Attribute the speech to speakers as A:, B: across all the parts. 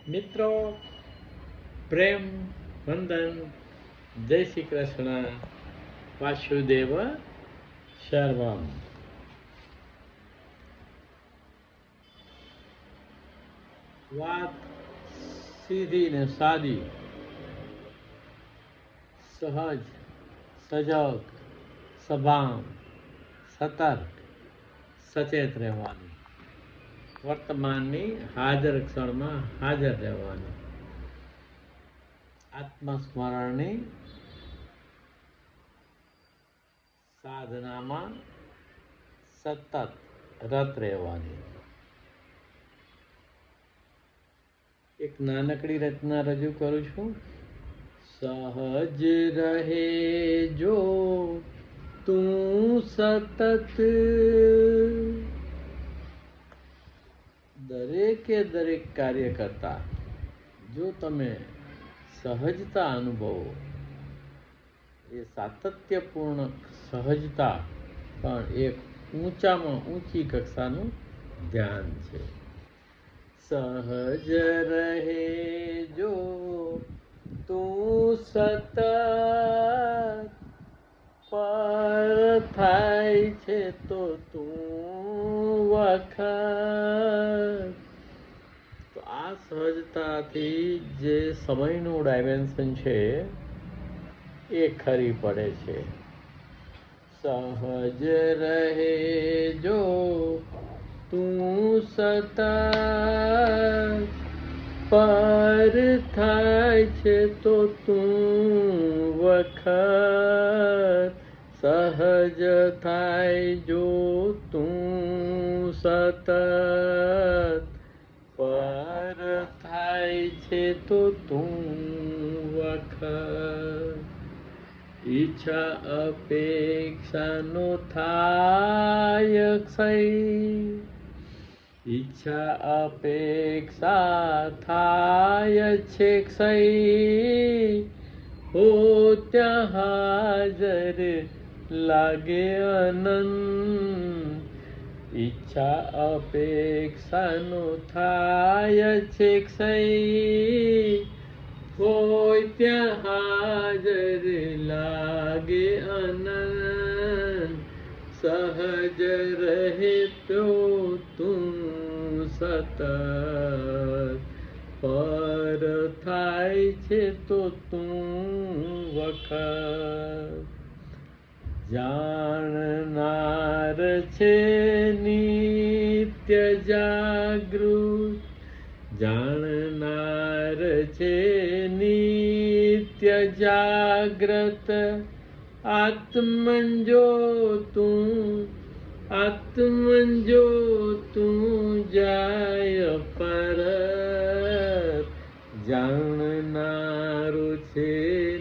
A: મિત્રો, પ્રેમ વંદન, જય શ્રી કૃષ્ણ, વાસુદેવ સર્વમ. વાત સીધી ને સાદી, સહજ, સજગ, સભાન, સતર્ક, સચેત રહેવાનું. વર્તમાનની હાજર ક્ષણમાં હાજર રહેવાનું. આત્મસ્મરણની સાધનામાં સતત રત રહેવાની. એક નાનકડી રચના રજૂ કરું છું. સહજ રહે જો તું સતત, દરેકે દરેક કાર્ય કરતા જો તમે સહજતા અનુભવો, એ સાતત્યપૂર્ણ સહજતા પણ એક ઊંચામાં ઊંચી કક્ષાનું ધ્યાન છે. સહજ રહે જો તું સતત, પર થાય છે તો તું વખત. તો આ સહજતાથી જે સમયનું ડાયમેન્શન છે એ ખરી પડે છે. સહજ રહે જો તું સતત, પર થાય છે તો તું વખત. સહજ થાય જો તું સતત, પર થાય છે તો તું વખત. ઈચ્છા અપેક્ષાનો થાય ક્ષય, ઈચ્છા અપેક્ષા થાય છે ક્ષય, હો ત્યાં હાજર લાગે અનંત. ઈચ્છા અપેક્ષાનો થાય છે ક્ષય, હોય ત્યાં હાજર લાગે અનંત. સહજ રહે તો તું સતત, પર થાય છે તો તું વખત. જાણનાર છે નિત્ય જાગૃત, જાણનાર છે નિત્ય જાગ્રત. આત્મન જો તું જાય પરત. જાણનારું છે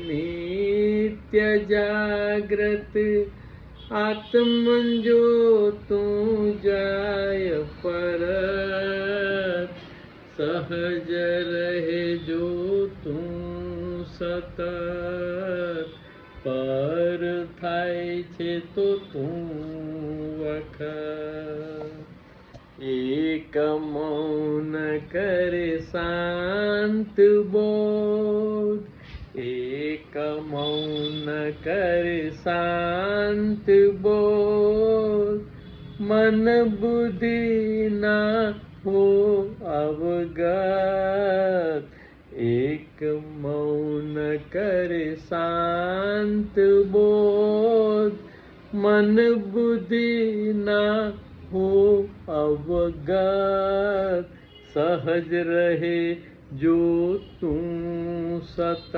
A: નિત્ય જાગ્રત, આત્મન જો તું જાય પરત. સહજ રહે જો તું સતત, પર થાય છે તો તું વખત. એક મૌન કરે શાંત બોધ, એક મૌન કરે શાંત બોધ. મન બુદ્ધિ ના હો અવગત. એક મૌન કરે શાંત બોધ, મન બુદ્ધિ ના હો અવગત. સહજ રહે જો તું સતત,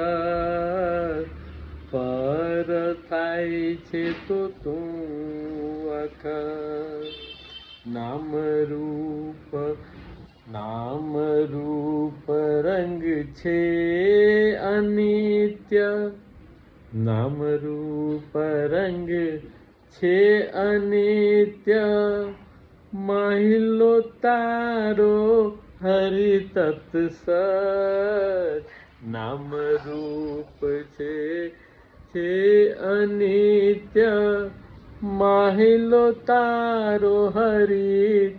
A: પર થાય છે તો તું વખત. નામ રૂપ રંગ છે અનિત્ય, નામ રૂપ રંગ છે અનિત્ય. મહિલો તારો હરિ તત્સત. નામ રૂપ છે અનિત્ય, માહિલો તારો હરિ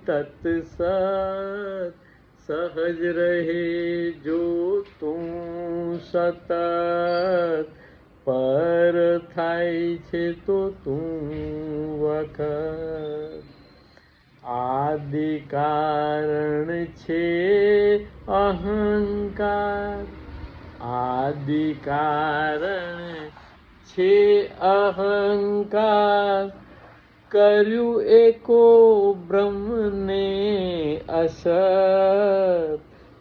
A: તત્સત. સહજ રહે જો તું સતત, પર થાય છે તો તું વખત. આદિ કારણ છે અહંકાર, આદિ કારણ છે અહંકાર, કર્યું એકો બ્રહ્મને અસત,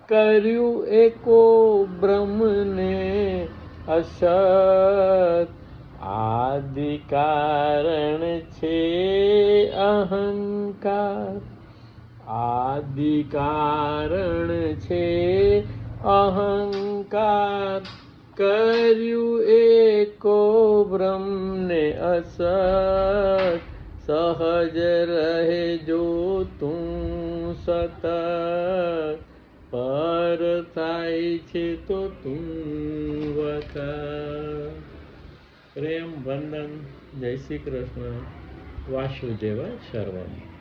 A: કર્યું એકો બ્રહ્મને અસત. આદિ કારણ છે અહંકાર, આદિ કારણ છે અહંકાર, કર્યું એકો બ્રહ્મને અસત. સહજ રહે જો તું સતત, પર થાય છે તો તું વખત. પ્રેમ વંદન. જય શ્રી કૃષ્ણ. વાસુદેવ સર્વમ.